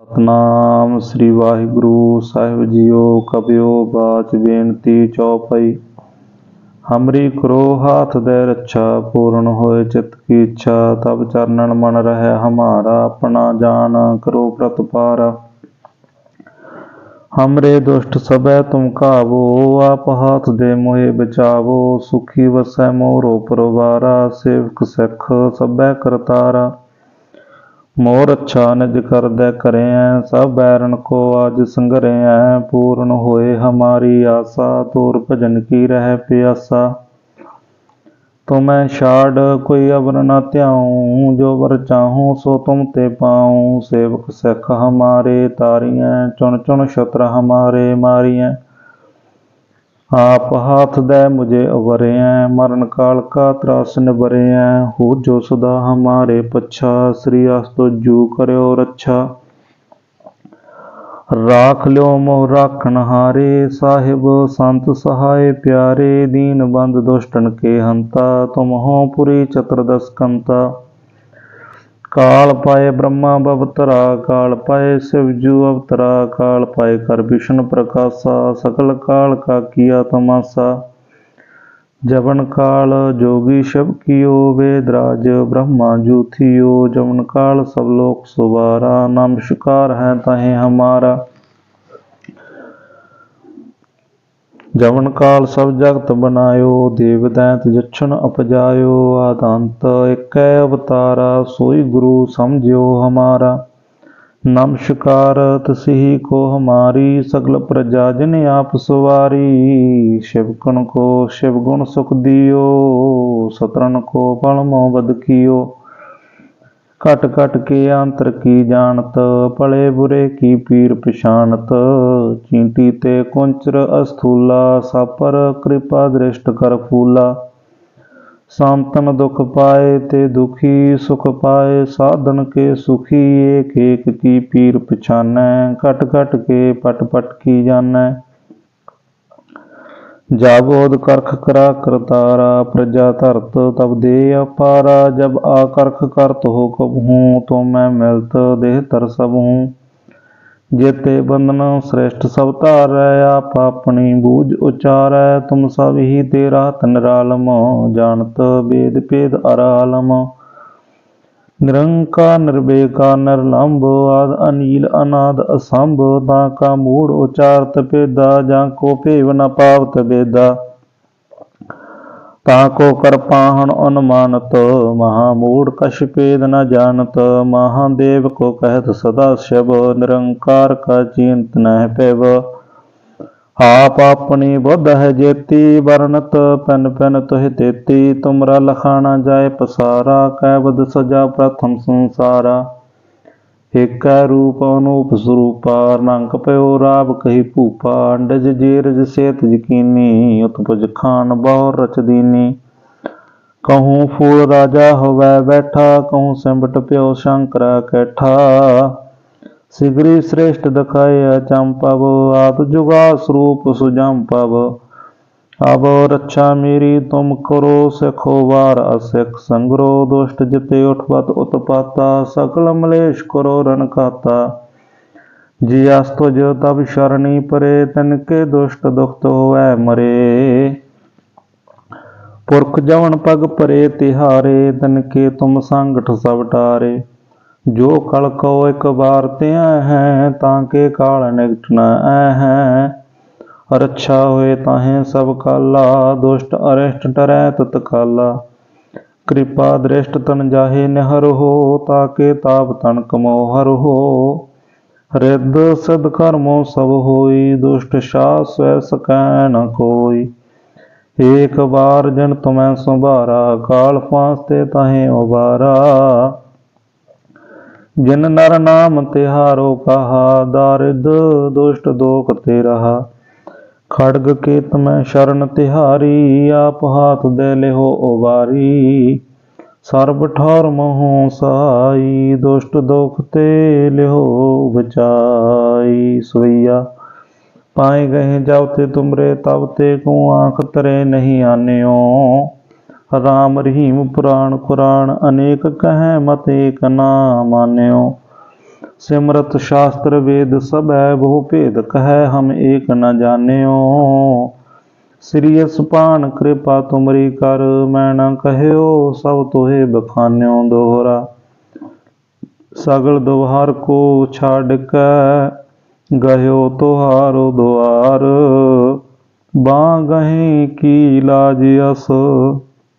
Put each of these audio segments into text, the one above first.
सतनाम श्री वाहिगुरु साहिब जियो। कबियो बाच बेनती चौपाई। हमरी करो हाथ दे रक्षा, पूर्ण होए चित्त की इच्छा। तब चरणन मन रहे हमारा, अपना जान करो प्रतपारा। हमरे दुष्ट सबे तुम काबो, आप हाथ दे मोहे बचावो। सुखी वसै मोरो परवारा, सेवक सिख सबे करतारा। मोर अच्छा निज कर दे करें, सब बैरन को आज संगरें। पूर्ण होए हमारी आशा, तोर भजन की रह प्यासा। तुम्हें छाड़ कोई अवर न त्याऊं, जो वर चाहूं सो तुम ते पाऊं। सेवक सिख हमारे तारियें, चुन चुन शत्र हमारे मारियें। आप हाथ दे मुझे अवरें, मरण काल का त्रास निबरें। हो जो सदा हमारे पच्छा, श्री अस्तु जू करो रक्षा। राख ल्यो मोह राखन हारे, साहिब संत सहाय प्यारे। दीन बंद दुष्टन के हंता, तुम हो पुरी चतुर्दश कंता। काल पाए ब्रह्मा बवतरा, काल पाए शिवजू अवतरा। काल पाए कर विष्णु प्रकाशा, सकल काल का किया तमाशा। जवन काल जोगी शिव कियो, वेदराज ब्रह्मा जू थियो। जवन काल सब लोक सुवारा, नमस्कार है तहें हमारा। जवन काल सब जगत बनायो, देव दैंत जच्छन अपजायो। आदंत एक अवतारा, सोई गुरु समझियो हमारा। नमस्कार तसिही को हमारी, सकल प्रजा जिन आप सवारी। शिवगुण को शिव गुण सुख दियो, सतरन को बल मोह बद कियो। कट कट के अंतर की जानत, भले बुरे की पीर पिछानत। चींटी ते कुंचर अस्थूला, सापर कृपा दृष्ट कर फूला। सांतन दुख पाए ते दुखी, सुख पाए साधन के सुखी। एक एक की पीर पिछानै, कट कट के पट पट की जानै। जाबोध करख करा करतारा, प्रजा धरत तब दे अपारा। जब आकरख करत हो कबहूँ, तो मैं मिलत देह तर सबहूँ। जेते बंधन श्रेष्ठ सब तारै, आप अपनी बूझ उचारै। तुम सब ही तेरा निरालम, जानत वेद भेद अरालम। निरंकार निर्भेका निर्लंब, आद अनील अनाद असंभ। ताका मूढ़ उचारत पेदा, जाको पेव न पावत बेदा। ताको कर पाहन अनुमानत, महामूढ़ कछ पेद न जानत। महादेव को कहत सदा शिव, निरंकार का चिंत न पैव। आप अपनी बुद्ध है जेती, वर्णत पेन पेन तुहि तेती। तुमरा लखाना जाय पसारा, कैबद सजा प्रथम संसारा। एक रूप अनूप स्वरूपा, रंग पयो राब कही भूपा। अंडज जेरज सेत यकीनी, उत्पज खान बहुर रच दीनी। कहूँ फूल राजा होवै बैठा, कहूँ सिमट प्यो शंकरा कैठा। सिगरी श्रेष्ठ दखाए चंपव, आप जुगा स्वरूप सुजंपव। अब रक्षा मेरी तुम करो, सिखो वार असिख संग्रो। दुष्ट जिते उठवत उत्पाता, सकल मलेश करो रन खाता। जी अस्तुज तब शरणी परे, तिनके दुष्ट दुखत होवै मरे। पुरख जवन पग परे तिहारे, तिनके तुम संगठ सब टारे। जो कल को एक बार त्या है, ताके काल निकट न है। रक्षा हुए ताहें सब काला, दुष्ट अरिष्ट डरै तत्काला। कृपा दृष्ट तन जाहे निहर हो, ताके ताप तन कमोहर हो। रिद्ध सिद्ध कर्मों सब होई, दुष्ट शास सै सकै न कोई। एक बार जिन तुम्हें संभारा, काल फांसते ताहें उबारा। जिन नर नाम तिहारो कहा, दारिद दुष्ट दोख ते रहा। खड्ग के तुम्हें शरण तिहारी, आप हाथ दे लेहो उबारी। सर्ब ठौर मोह सहाई, दुष्ट दोख ते लेहो बचाई। सुवैया पाए गए जावते तुमरे, तब ते को आँख तरे नहीं आन्यो। राम रहीम पुराण कुरान, अनेक कहें मत एक ना मान्यो। सिमरत शास्त्र वेद सब है, बहु भेद कहे हम एक न जान्यो। श्री सुपान कृपा तुमरी कर, मैं न कहयो सब तोहे बखान्यो। दोहरा सगल द्वार को छाड़ के, गयो तोहारो द्वार। बांगहि की लाज अस,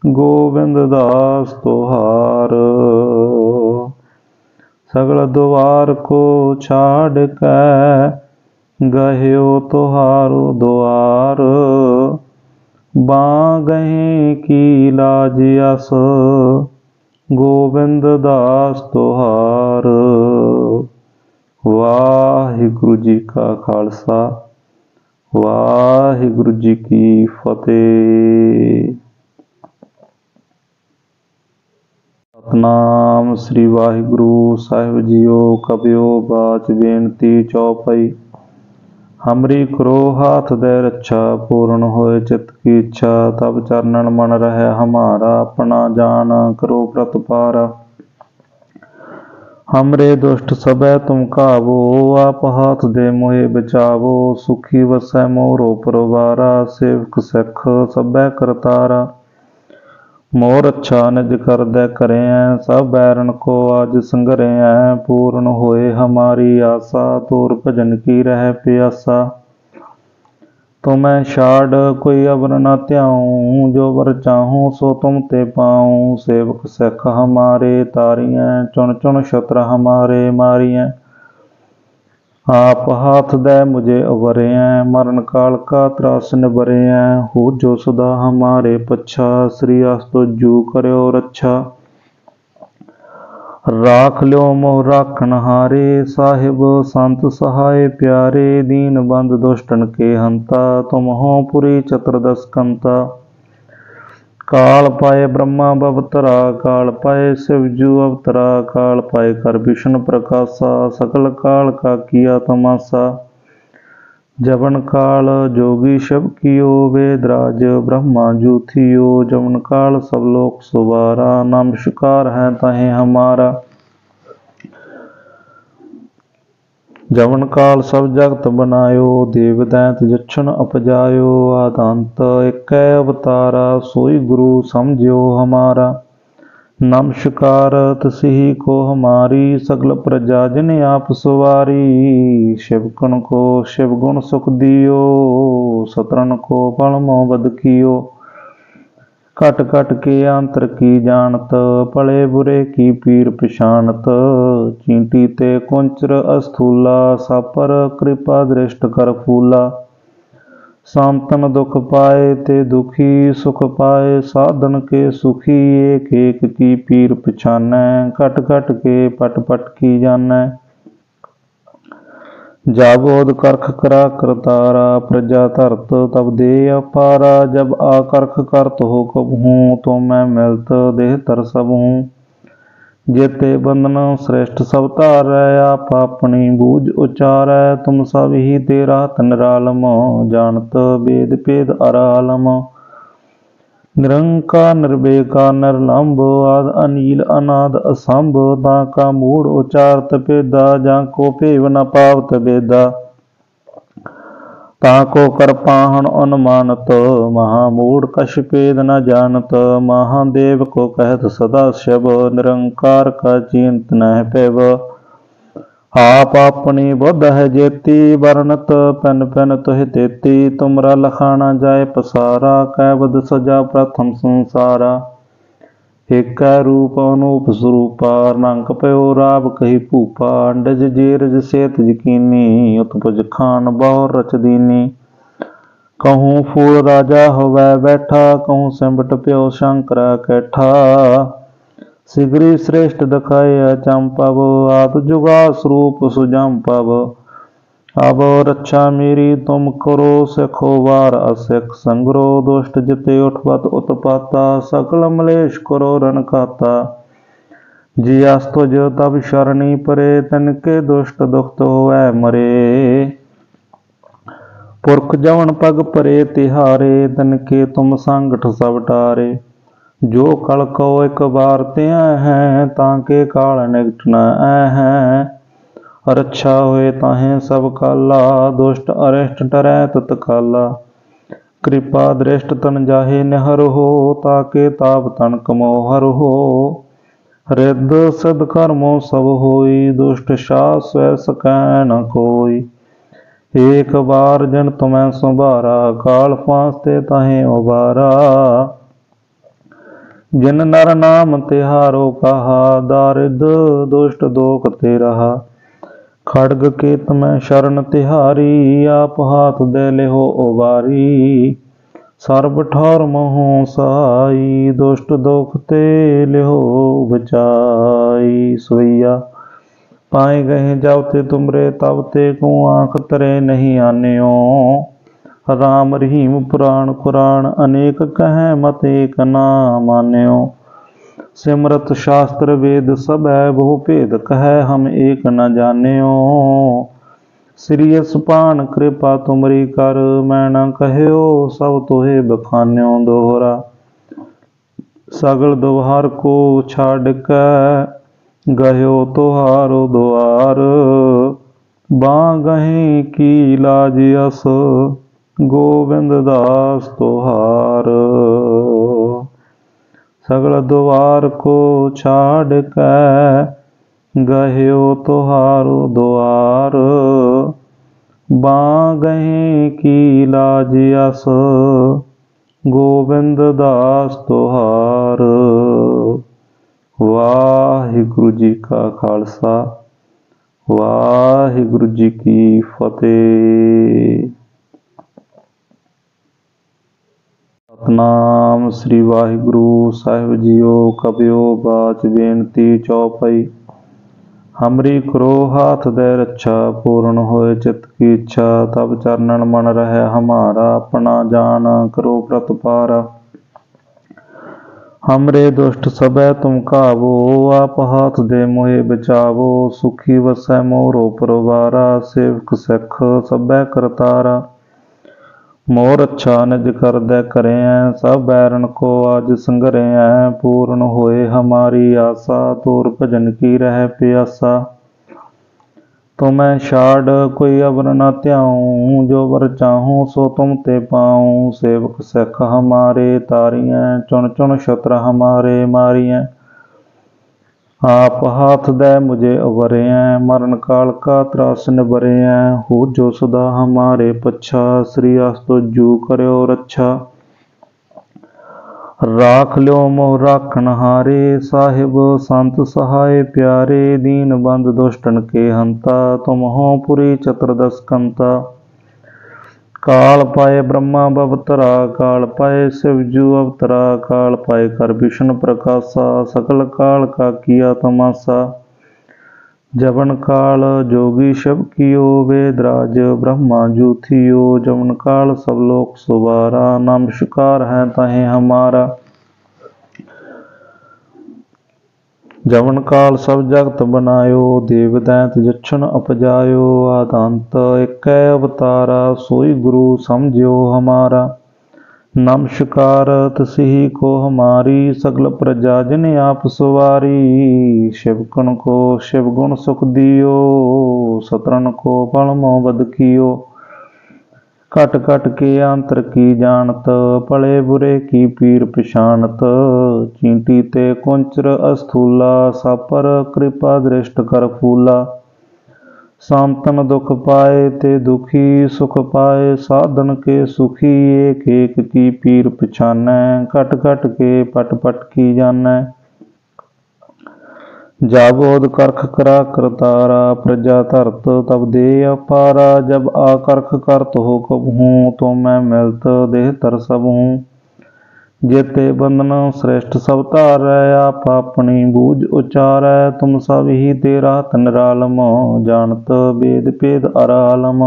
गोविंद दास तोहार। सगल द्वार को छाड़ के, गयो तोहारो द्वार। बांगहि की लाज अस, गोविंद दास तोहार। वाहिगुरु जी का खालसा, वाहिगुरु जी की फतेह। सतनाम श्री वाहिगुरु साहिब जीओ। कबियो बाच बेनती चौपाई। हमरी करो हाथ दे रक्षा, पूर्ण होए चित्त की इच्छा। तब चरणन मन रहे हमारा, अपना जान करो प्रतपारा। हमरे दुष्ट सबे तुम कावो, आप हाथ दे मोहे बचावो। सुखी वसै मोरो परवारा, सेवक सिख सबे करतारा। मोर अच्छा निज कर दे करे, सब बैरन को आज संगरे। पूर्ण होए हमारी आशा, तोर भजन की रह प्यासा। तुम्हें छाड़ कोई अवर न त्याऊं, जो वर चाहूं सो तुम ते पाऊं। सेवक सिख हमारे तारियें, चुन चुन शत्र हमारे मारियें। आप हाथ दे मुझे अवरियें, मरण काल का त्रास निबरियें। हो जो सदा हमारे पच्छा, श्री अस तुझू करयो रक्षा। राख ल्यो मोह राखन हारे, साहिब संत सहाय प्यारे। दीन बंद दुष्टन के हंता, तुम हो पुरी चतुर्दश कंता। काल पाए ब्रह्मा बवतरा, काल पाए शिवजू अवतरा। काल पाए कर विष्णु प्रकाशा, सकल काल का किया तमाशा। जवन काल जोगी शिव कियो, वेदराज ब्रह्मा जू थियो। जवन काल सब लोक सुवारा, नमस्कार है तहें हमारा। जवन काल सब जगत बनायो, देव दैंत जच्छन अपजायो। आदंत एक अवतारा, सोई गुरु समझियो हमारा। नमस्कार तसिही को हमारी, सगल प्रजा जिन आप सवारी। शिवगुण को शिव गुण सुख दियो, सतरन को बल मोह बद कियो। कट कट के अंतर की जानत, पले बुरे की पीर पिछानत। चींटी ते कुंचर अस्थूला, सापर कृपा दृष्ट कर फूला। सांतन दुख पाए ते दुखी, सुख पाए साधन के सुखी। एक एक की पीर पिछानै, कट कट के पट पट की जानै। जाबोध करख करा करतारा, प्रजा धरत तब दे अपारा। जब आकर्ख करत हो कबहूँ, तो मैं मिलत देह तर सब हूँ। जेते बंधन श्रेष्ठ सब तारै, आप अपनी बूझ उचारै। तुम सब ही तेरा निरालम, जानत वेद भेद अरालम। निरंकार निर्भेका निर्लंब, आद अनील अनाद असंभ। ताका मूढ़ उचारत भेदा, जाको भेव न पावत बेदा। ताको कर पाहन अनुमानत, महामूढ़ कछ भेद न जानत। महादेव को कहत सदा शिव, निरंकार का चिंत नह पैब। आप अपनी बुध है जेती, वर्णत पिन पिन तुह तेती। तुमरा लखाना जाय पसारा, कैबद सजा प्रथम संसारा। एक रूप अनूप स्वरूपा, रंग पयो राब कही भूपा। अंडज जेरज सेत यकीनी, उत्पज खान बहु रच दीनी। कहूँ फूल राजा होवै बैठा, कहूँ सिमट प्यो शंकरा कैठा। सिगरी श्रेष्ठ दखाया चंपव, आद जुगा स्वरूप सुजंपव। अब रक्षा मेरी तुम करो, सिखो वार असिख संग्रो। दुष्ट जिते उठपत उत्पाता, सकल मलेश करो रन खाता। जी अस्तुज तब शरणी परे, तनके दुष्ट दुखत होवै मरे। पुरख जवन पग परे तिहारे, तनके तुम संगठ सब टारे। जो कल को एक बार त्या है, ताके काल निकट न है। रक्षा होए ताहें सब काला, दुष्ट अरिष्ट डरै तत्काला। कृपा दृष्ट तन जाहे निहर हो, ताके ताप तन कमो हर हो। रिद्ध सिद्ध कर्मो सब होई, दुष्ट शास स्वै सकै न कोई। एक बार जन तुम्हें संभारा, काल फांसते ताहें उबारा। जिन नर नाम तिहारो कहा, दारिद्र दुष्ट दोख ते रहा। खड्ग केत में शरण तिहारी, आप हाथ दे लेहो उबारी। सर्ब ठौर मोह सहाई, दुष्ट दोख ते लेहो बचाई। सोइया पाए गए जब ते तुमरे, तब ते को आँख तरे नहीं आन्यो। राम रहीम पुराण कुरान, अनेक कह मत एक ना मान्यो। सिमरत शास्त्र वेद सब है, बहु भेद कह हम एक न जान्यो। श्री सुपान कृपा तुमरी कर, मैं न कहयो सब तोहे बखान्यो। दोहरा सगल दुहार को छाड़ के, गयो तोहारो द्वार। बांगहि की लाज अस, गोविंद दास तोहार। सगल द्वार को छाड़ के, गयो तोहारो द्वार। बांगहि की लाज अस, गोविंद दास तोहार। वाहिगुरु जी का खालसा, वाहिगुरु जी की फतेह। सतनाम श्री वाहिगुरु साहिब जीओ। कबियो बाच बेनती चौपाई। हमरी करो हाथ दे रक्षा, पूर्ण होए चित्त की इच्छा। तब चरणन मन रहे हमारा, अपना जान करो प्रतपारा। हमरे दुष्ट सबे तुम काबो, आप हाथ दे मोहे बचावो। सुखी वसै मोरो परवारा, सेवक सिख सबे करतारा। मोर अच्छा निज कर दे करें, सब बैरन को आज संगरें। पूर्ण होए हमारी आशा, तोर भजन की रह प्यासा। तुम्हें छाड़ कोई अवर न त्याऊं, जो वर चाहूं सो तुम ते पाऊं। सेवक सिख हमारे तारियें, चुन चुन शत्र हमारे मारियें। आप हाथ दे मुझे अवरें, मरण काल का त्रास निबरें। हो जो सदा हमारे पच्छा, श्री अस्तुजु करयो रक्षा। राख ल्यो मोह राखन हारे, साहिब संत सहाय प्यारे। दीन बंद दुष्टन के हंता, तुम हो पुरी चतुर्दश कंता। काल पाए ब्रह्मा बवतरा, काल पाए शिवजू अवतरा। काल पाए कर विष्णु प्रकाशा, सकल काल का किया तमाशा। जवन काल जोगी शिव कियो, वेदराज ब्रह्मा जू थियो। जवन काल सब लोक सुवारा, नमस्कार है ताहे हमारा। जवन काल सब जगत बनायो, देव दैंत जछन अपजायो। आदंत एक अवतारा, सोई गुरु समझियो हमारा। नमस्कार तसिही को हमारी, सकल प्रजा जिन आप सवारी। शिवगुण को शिवगुण सुख दियो, सतरन को बल मोह बद कियो। कट कट के अंतर की जानत, भले बुरे की पीर पिछानत। चींटी ते कुंचर अस्थूला, सापर कृपा दृष्ट कर फूला। सांतन दुख पाए ते दुखी, सुख पाए साधन के सुखी। एक एक की पीर पिछानै, कट कट के पट पट की जानै। जाबोध करख करा करतारा, प्रजा धरत तब दे अपारा। जब आकरख करत हो कबहूँ, तो मैं मिलत देह तर सब हूँ। जेते बंधन श्रेष्ठ सब तारै, आप अपनी बूझ उचारै। तुम सब ही तेरा निरालम, जानत वेद भेद अरालम।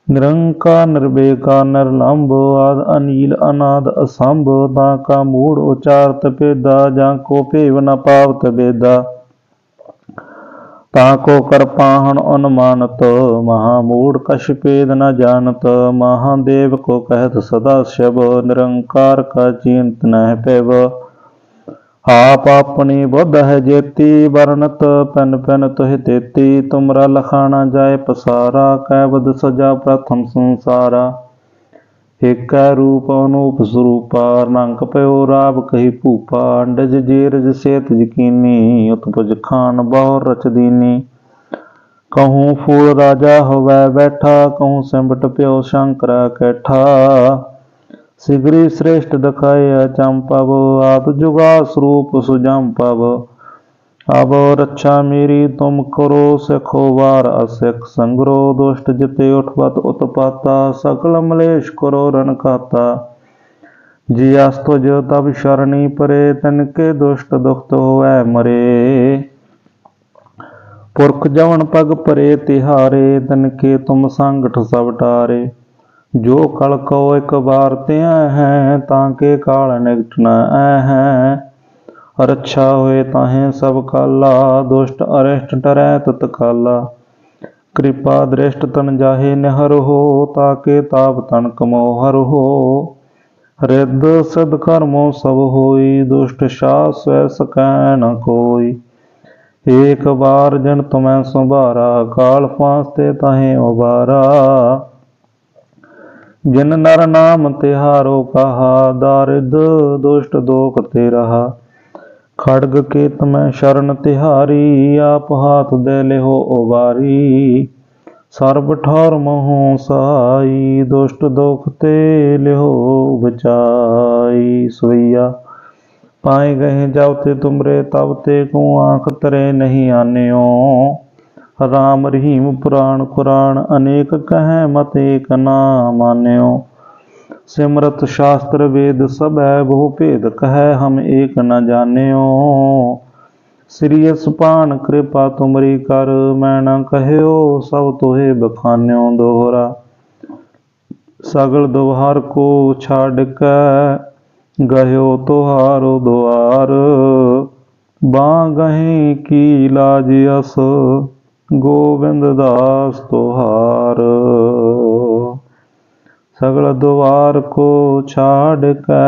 निरंकार निर्भेका निर्लंब, आद अनील अनाद असंभ। ताका मूढ़ उचारत भेदा, जाको भेव न पावत बेदा। ताको कर पाहन अनुमानत, महामूढ़ कछ भेद न जानत। महादेव को कहत सदा शिव, निरंकार का चिंत न पैव। आप अपनी बुध है जेती, वर्णत पैन पैन तुह तेती। तुमरा लखाना जाए पसारा, कैबद सजा प्रथम संसारा। एक रूप अनूप स्वरूपा, रंग पयो राब कही भूपा। अंडज जेरज सेत यकीनी, उत्पज खान बहु रच दीनी। कहूँ फूल राजा होवै बैठा, कहूँ सिमट प्यो शंकरा कैठा। सिगरी श्रेष्ठ दखाए चंपव, आप जुगा स्वरूप सुजम पव। अब रक्षा मेरी तुम करो, सखो वार असिख संग्रो। दुष्ट जिते उठवत उत्पाता, सकल मलेश करो रन खाता। जी अस्तुज तब शरणी परे, तनके दुष्ट दुखत होवै मरे। पुरख जवन पग परे तिहारे, तनके तुम संगठ सब टारे। जो कल को एक बार त्या है, ताके काल निकट न है। रक्षा हुए ताहे सब काला, दुष्ट अरिष्ट डरै तत्काला। कृपा दृष्ट तन जाहे निहर हो, ताके ताप तन कमोहर हो। रिद्ध सिद्ध कर्मों सब होई, दुष्ट शास स्वै सकै न कोई। एक बार जन तुम्हें संभारा, काल फांसते ताहे उबारा। जिन नर नाम तिहारो कहा, दारिद दुष्ट दोख ते रहा। खड्ग के तुम्हें शरण तिहारी, आप हाथ दे लेहो उबारी। सर्ब ठौर मोह सहाई, दुष्ट दोख ते लेहो बचाई। सोइया पाए गए जावते तुमरे, तब ते को आँख तरे नहीं आन्यो। राम रहीम पुराण कुरान, अनेक कहें मत एक ना मान्यो। सिमरत शास्त्र वेद सब है, बहु भेद कहे हम एक न जान्यो। श्री सुपान कृपा तुमरी कर, मैं न कहयो सब तोहे बखान्यो। दोहरा सगल दोहार को छाड़ के, गयो तोहारो द्वार। बांगहि की लाज अस, गोविंद दास तोहार। सगल द्वार को छाड़ के,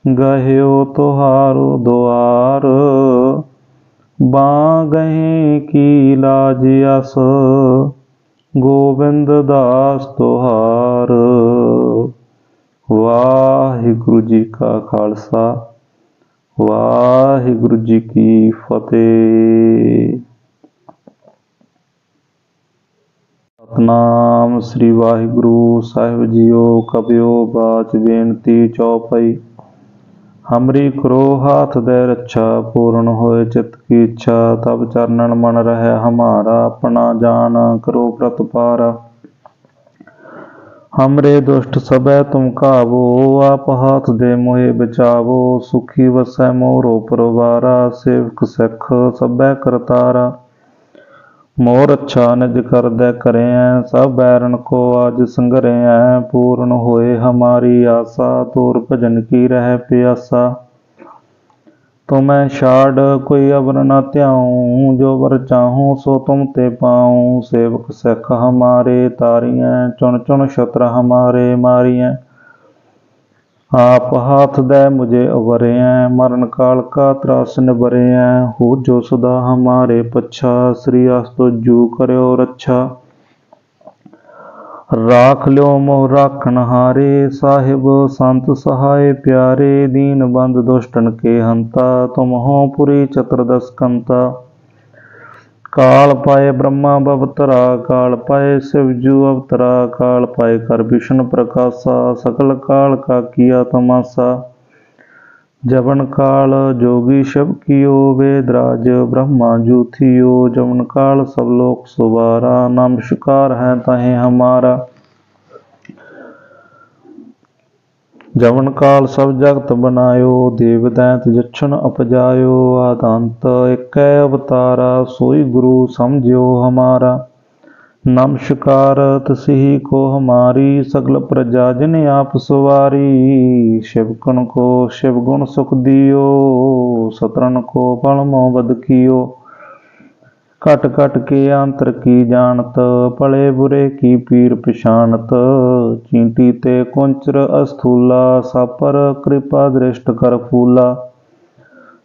गयो तोहारो द्वार। बांगहि की लाज अस, गोविंद दास तोहार। वाहिगुरु जी का खालसा, वाहिगुरु जी की फतेह। सतनाम श्री वाहिगुरु साहिब जीओ। कबियो बाच बेनती चौपाई। हमरी करो हाथ दे रक्षा, पूर्ण होए चित्त की इच्छा। तब चरणन मन रहे हमारा, अपना जान करो प्रतपारा। हमरे दुष्ट सबे तुम काबो, आप हाथ दे मोहे बचावो। सुखी वसै मोरो परवारा, सेवक सिख सबे करतारा। मोर अच्छा निज कर दे करे, सब बैरन को आज संगरे। पूर्ण होए हमारी आशा, तोर भजन की रह प्यासा। तुम्हें छाड़ कोई अवर न त्याऊं, जो वर चाहूं सो तुम ते पाऊं। सेवक सिख हमारे तारियें, चुन चुन शत्र हमारे मारियें। आप हाथ दे मुझे उबरियें, मरण काल का त्रास निबरियें। हो जो सदा हमारे पच्छा, श्री अस्तुजु करयो रक्षा। राख ल्यो मोह राखन हारे, साहिब संत सहाय प्यारे। दीन बंद दुष्टन के हंता, तुम हो पुरी चतुर्दश कंता। काल पाए ब्रह्मा बवतरा, काल पाए शिवजू अवतरा। काल पाए कर विष्णु प्रकाशा, सकल काल का किया तमाशा। जवन काल जोगी शिव कियो, वेदराज ब्रह्मा जू थियो। जवन काल सब लोक सुवारा, नमस्कार है ताहे हमारा। जवन काल सब जगत बनायो, देव दैत जछन अपजायो। आदंत एक अवतारा, सोई गुरु समझियो हमारा। नमस्कार तसिही को हमारी, सकल प्रजा जिन आप सवारी। शिवगुण को शिव गुण सुख दियो, सतरन को बल मोह बद कियो। कट कट के अंतर की जानत, पले बुरे की पीर पिछानत। चींटी ते कुंचर अस्थूला, सापर कृपा दृष्ट कर फूला।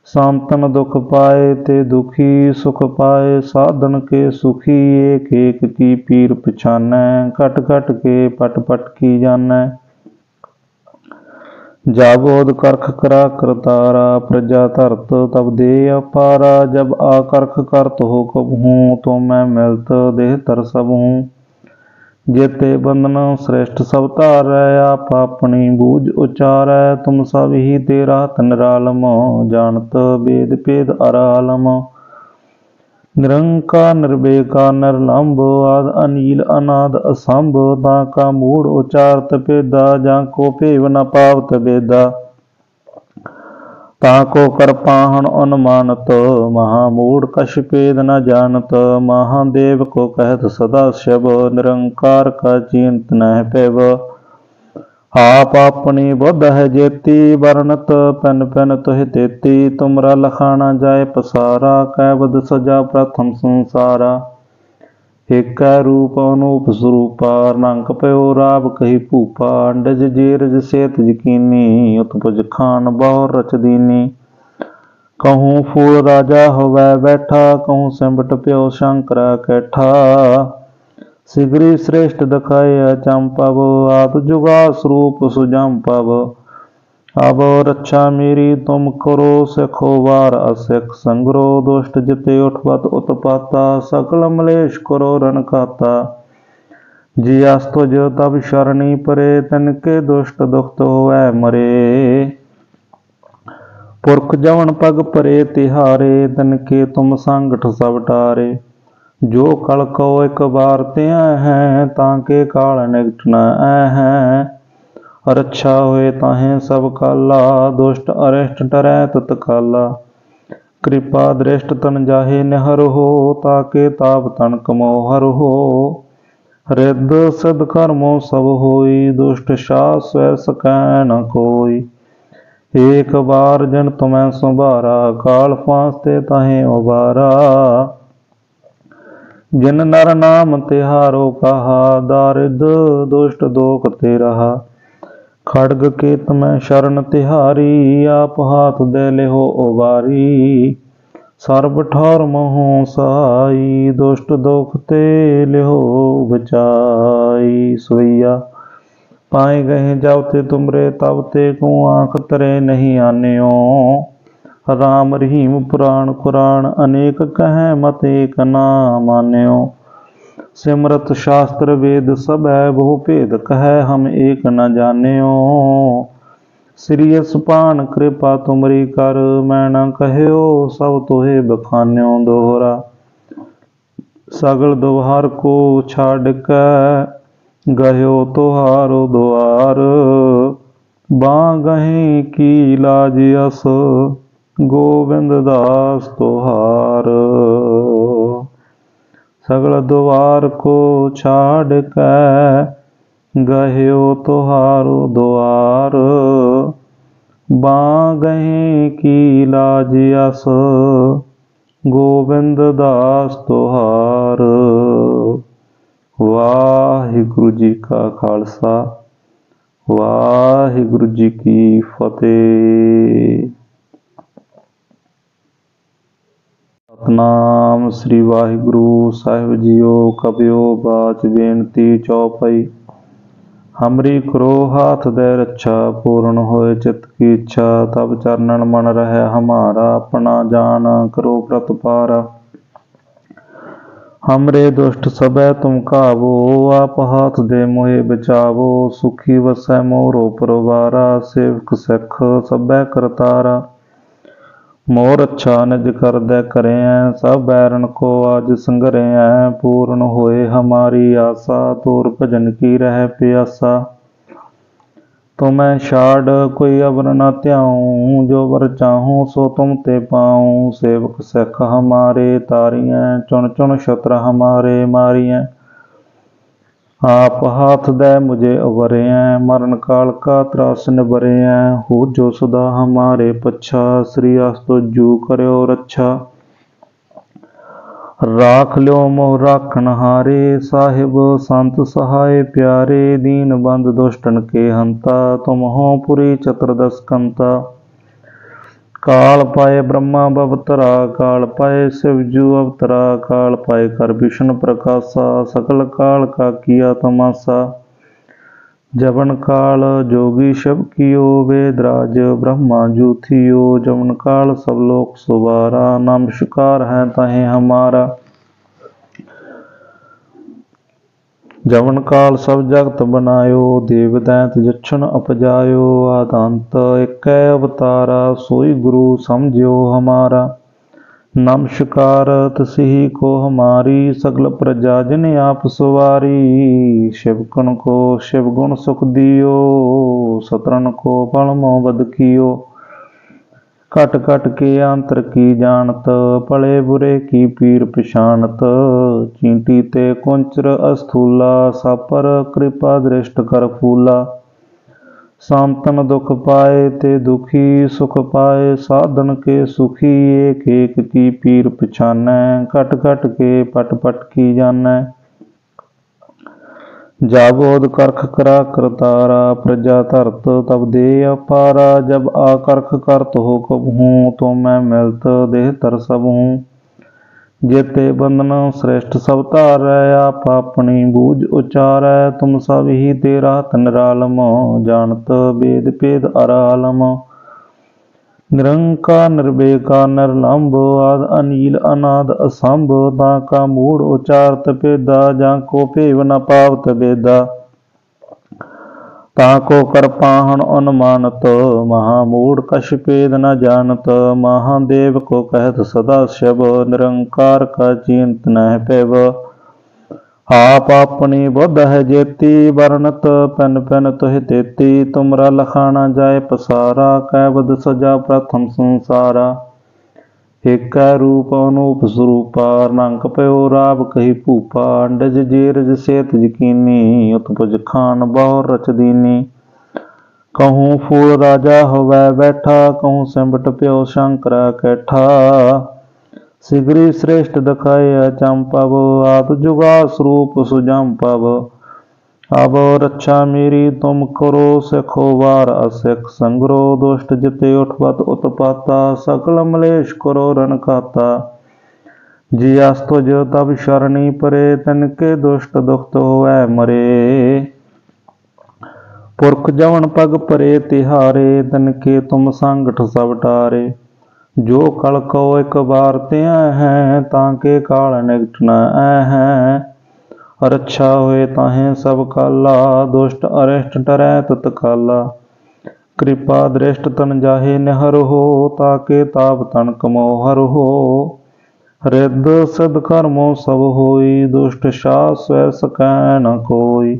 सांतन दुख पाए ते दुखी सुख पाए, साधन के सुखी एक एक की पीर पछानै, घट घट के पट पट की जानै। जाबोध करख करा करतारा, प्रजा धरत तब दे अपारा, जब आकरख करत हो कबहूँ, तो मैं मिलत देह तर सब हूँ। जेते बंधन श्रेष्ठ सब तारै, आप अपनी बूझ उचारै, तुम सब ही तेरा निरालम, जानत वेद भेद अरालम। निरंकार निर्विकार निर्लंब, आद अनील अनाद असंभ, ताका मूढ़ उचारत भेदा, जाको भेव न पावत वेदा। ताको कर पाहन अनुमानत, महामूढ़ कछ भेद न जानत। महादेव को कहत सदा शिव, निरंकार का चिंत नह पैव। आप अपनी बुध है जेती, वर्णत पेन पेन तुह तेती। तुमरा लखाना जाय पसारा, कैबद सजा प्रथम संसारा। एक रूप अनूप स्वरूपा, रंग पयो राब कही भूपा। अंडज जेरज सेत यकीनी, उत्पज खान बहु रच दीनी। कहूँ फूल राजा होवै बैठा, कहूँ सिमट प्यो शंकरा कैठा। सिगरी श्रेष्ठ दखाए चंपव, आद जुगा स्वरूप सुजम पव। अब रक्षा मेरी तुम करो, सिखो वार असिख संग्रो। दुष्ट जिते उठपत उत्पाता, सकल मलेश करो रण खाता। जी अस्तुज तब शरणी परे, तिनके दुष्ट दुखत होवै मरे। पुरख जवन पग परे तिहारे, तिनके तुम संगठ सब टारे। जो कल को एक बार त्या है, ताके काल निकट न है। रक्षा होए ताहे सब काला, दुष्ट अरिष्ट डरै तत्काला। कृपा दृष्ट तन जाहे निहर हो, ताके ताप तन कमो हर हो। रिद्ध सिद्ध कर्मो सब होई, दुष्ट शास स्वै सकै न कोई। एक बार जन तुम्हें संभारा, काल फांसते ताहे उबारा। जिन नर नाम तिहारो कहा, दारिद दुष्ट दोख ते रहा। खड्ग केत में शरण तिहारी, आप हाथ दे लेहो उबारी। सर्ब ठौर मोह सहाई, दुष्ट दोख ते लेहो बचाई। सोइया पाए गए जावते तुमरे, तब ते को आँख तरे नहीं आन्यो। राम रहीम पुराण कुरान, अनेक कहें मत एक ना मान्यो। सिमरत शास्त्र वेद सब है, बहु भेद कहे हम एक न जान्यो। श्री सुपान कृपा तुमरी कर, मैं न कहयो सब तोहे बखान्यो। दोहरा सगल दुहार को छाड़ के, गयो तुहारो द्वार। बांगहि की लाज अस, गोविंद दास तुहार। सगल द्वार को छाड़ के, गयो तुहारो द्वार। बांगहि की लाज अस, गोविंद दास तुहार। वाहिगुरु जी का खालसा, वाहिगुरु जी की फतेह। सतनाम श्री वाहिगुरु साहिब जीओ। कबियो बाच बेनती चौपाई। हमरी करो हाथ दे रक्षा, पूर्ण होए चित्त की इच्छा। तब चरणन मन रहे हमारा, अपना जान करो प्रतपारा। हमरे दुष्ट सबे तुम काबो, आप हाथ दे मोहे बचावो। सुखी वसै मोरो परवारा, सेवक सिख सबे करतारा। मोर अच्छा निज कर दे करें, सब बैरन को आज संगरें। पूर्ण होए हमारी आशा, तोर भजन की रह प्यासा। तुम्हें छाड़ कोई अवर न त्याऊं, जो वर चाहूं सो तुम ते पाऊं। सेवक सिख हमारे तारियें, चुन चुन शत्र हमारे मारियें। आप हाथ दे मुझे अवरें, मरण काल का त्रास निबरें। हो जो सदा हमारे पच्छा, श्री अस्तु जू करयो रक्षा। राख ल्यो मोह राखन हारे, साहिब संत सहाय प्यारे। दीन बंद दुष्टन के हंता, तुम हो पुरी चतुर्दश कंता। काल पाए ब्रह्मा बवतरा, काल पाए शिवजू अवतरा, काल पाए कर विष्णु प्रकाशा, सकल काल का किया तमाशा। जवन काल जोगी शिव कियो, वेदराज ब्रह्मा जू थियो, जवन काल सब लोक सुवारा, नमस्कार है तहें हमारा। जवन काल सब जगत बनायो, देव दैंत जक्षण अपजायो, आदंत एक अवतारा, सोई गुरु समझियो हमारा। नमस्कार तसिही को हमारी, सकल प्रजा जिन आप सवारी। शिवगुण को शिवगुण सुख दियो, सतरन को पलमो बद कियो। कट कट के अंतर की जानत, भले बुरे की पीर पिछानत। चींटी ते कुंचर अस्थूला, सापर कृपा दृष्ट कर फूला। सांतन दुख पाए ते दुखी, सुख पाए साधन के सुखी। एक एक की पीर पिछानै, कट कट के पट पट की जानै। जाबोध करख करा करतारा, प्रजा धरत तब दे अपारा। जब आकरख करत हो कबहूँ, तो मैं मिलत देह तर सब हूँ। जेते बंधन श्रेष्ठ सब तारै, आप अपनी बूझ उचारै। तुम सब ही तेरा निरालम, जानत वेद भेद अरालम। निरंकार निर्भेका निर्लंब, आद अनील अनाद असंभ। ताका मूढ़ उचारत भेदा, जाको भेव न पावत बेदा। ताको कर पाहन अनुमानत, महामूढ़ कछ भेद न जानत। महादेव को कहत सदा शिव, निरंकार का चिंत न पैव। आप अपनी बुद्ध है जेती, वर्णत पन पन तुह तेती। तुमरा लखाना जाय पसारा, कैबद सजा प्रथम संसारा। एक रूप अनूप स्वरूपा, रंग पयो राब कही भूपा। अंडज जेरज सेत यकीनी, उत्पज खान बहुर रच दीनी। कहूँ फूल राजा होवै बैठा, कहूँ सिमट प्यो शंकरा कैठा। सिगरी श्रेष्ठ दखाए अचंपव, आप जुगा स्वरूप सुजंपव। अब रक्षा मेरी तुम करो, सिखो वार असिख संग्रो। दुष्ट जिते उठवत उत्पाता, सकल मलेश करो रन खाता। जी अस्तुज तब शरणी परे, तनके दुष्ट दुखत होवै मरे। पुरख जवन पग परे तिहारे, तनके तुम संगठ सब टारे। जो कल को एक बार त्या है, ताके काल निकट न है। रक्षा हुए ताहें सब काला, दुष्ट अरिष्ट डरै तत्काला। कृपा दृष्ट तन जाहे निहर हो, ताके ताप तन कमोहर हो। रिद्ध सिद्ध कर्मों सब होई, दुष्ट शास स्वै सकै न कोई।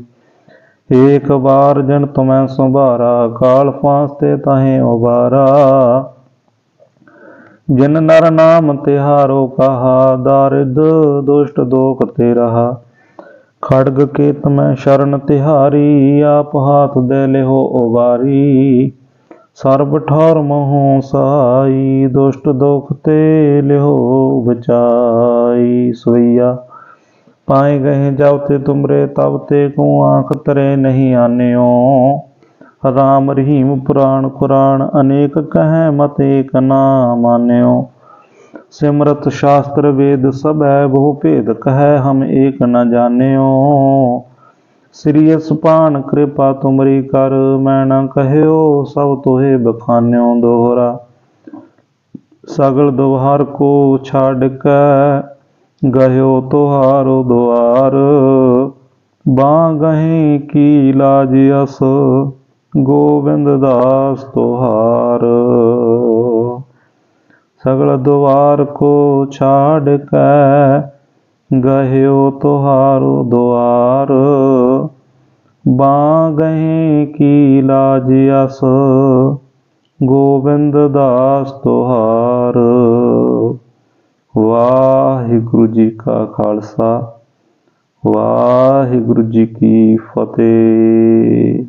एक बार जन तुम्हें संभारा, काल फांसते ताहें उबारा। जिन नर नाम तिहारो कहा, दारिद दुष्ट दोख ते रहा। खड्ग के तमें शरण तिहारी, आप हाथ दे लेहो उबारी। सर्ब ठौर मोह सहाई, दुष्ट दोख ते लेहो बचाई। सोइया पाए गए जावते तुमरे, तब ते को आँख तरे नहीं आन्यो। राम रहीम पुराण कुरान, अनेक कहें मत एक ना मान्यो। सिमरत शास्त्र वेद सब है, बहु भेद कहे हम एक न जान्यो। श्री सुपान कृपा तुमरी कर, मैं न कहो सब तोहे बखान्यो। दोहरा सगल दोहार को छाड़ के, गयो तोहारो द्वार। बागहीं की लाज अस, गोविंद दास तोहार। सगल द्वार को छाड़ के, गयो तोहारो द्वार। बागहीं की लाज अस, गोविंद दास तोहार। वाहिगुरु जी का खालसा, वाहिगुरु जी की फतेह।